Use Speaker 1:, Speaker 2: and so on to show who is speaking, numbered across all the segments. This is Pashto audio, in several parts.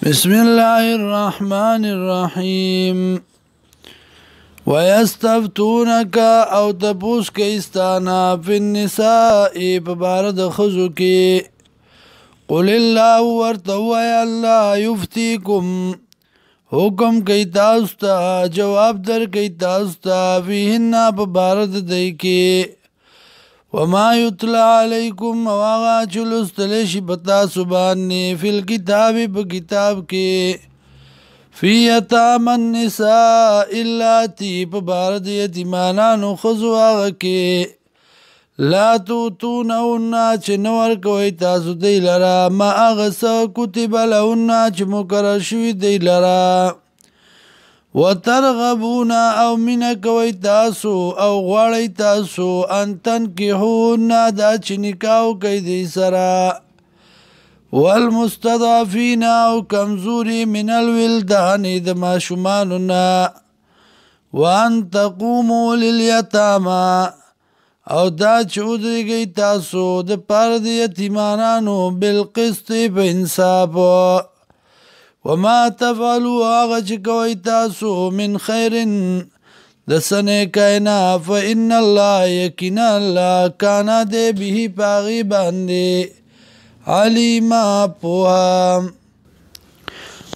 Speaker 1: بسم الله الرحمن الرحيم ويستفتونك او تپوس کئستانا فی النساء ببارد خزوکی قل اللہ ورتوی اللہ یفتیکم حکم کئی تاستا جواب در کئی تاستا فیہن ببارد دیکی وما یتلا علیکم واغا چلستلش بتا سبانی فی الکتاب بکتاب کی فی یتام النساء اللاتی ببارد یتیمانانو خزو آغا کی لا توتونهن چه نور کوئی تاسو دی لرا ما اغسا کتب لهن چه مقرر شوی دی لرا وترغبون او من کوئی تاسو او غواړی تاسو ان تنکحون دا چې نکاح کوي دی سرا والمستضعفین او کمزوری من الولدان د ماشوماننا وان تقوموا للیتاما او دا چې ودرېږئ تاسو د پاره د یتیمانانو بالقسط په انصاف وما تفعلوا آغا چه کوئی تاسو من خیر دسنے کائنا فإن اللہ یقینا اللہ کانا دے بھی پاغی باندے علیما پوہا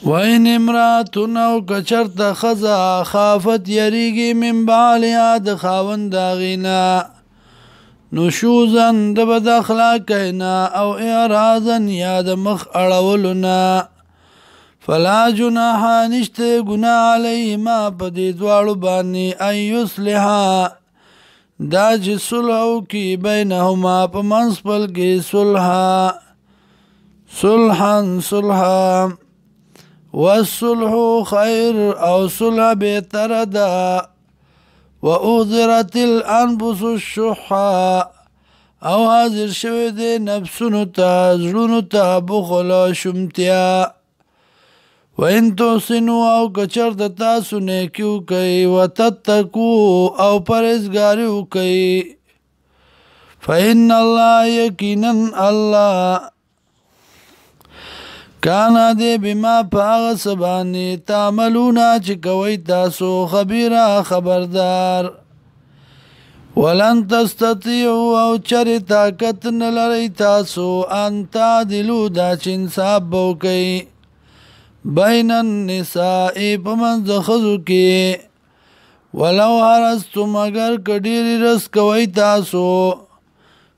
Speaker 1: وَإِنْ امراتن او کچرت خزا خافت یریگی من بعلیا دخاون داغینا نشوزن دبد اخلاقینا او اعراضن یاد مخ اڑولنا فلا جناح نشتے گناہ علیہما پدی دوارو بانی ان یصلحا دا چه صلحو کی بینہما پا منصپل کی صلحا والصلح خیر او صلح بیتر دا واحضرت الانفس الشحا او حاضر شوی دے نفسونو تا زرونو تا بخل شمتیا وَإِن تُحْسِنُوا او کچر تاسو نیکیو کئی وَتَتَّقُوا او پرهیزګاریو کئی فَإِنَّ اللَّهَ یقینا اللہ کانا دے بما پاغ سبانی تعملونا چکوئی تاسو خبیرہ خبردار ولن تستطیعوا او چر طاقت نلری تاسو ان تعدلو دا چنصاب بو کئی بین النساء پمنز خزو کی ولو حرستم اگر کډیری رس کوي تاسو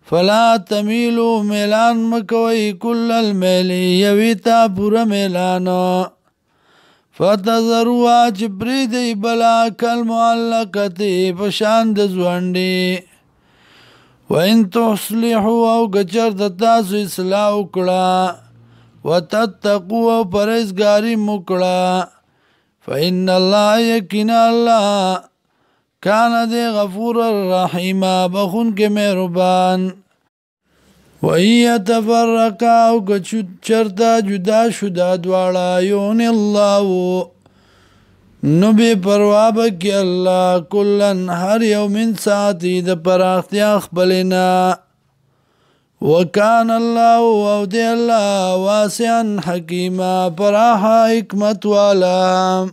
Speaker 1: فلا تمیلو میلان مکوي کل المیل یویتا پورا میلان فتذروا چپری دی بلا کل معلقتی پشاند زوانڈی وان تصلحوا او گچر تاسو اصلاح وکړه وتتقوا او پرهیزګاری مکړه فإن الله یقینا الله کان دے غفور الرحیم بخون کے مہربان وَإِن يَتَفَرَّقَا او چرتا جدا شدا دواړه یون الله نو بے پروا بکی الله کلن هر یو من ساعتی د پراختیا خپلنا وکان اللہ او دی اللہ واسعا حکیما پراحا حکمت والا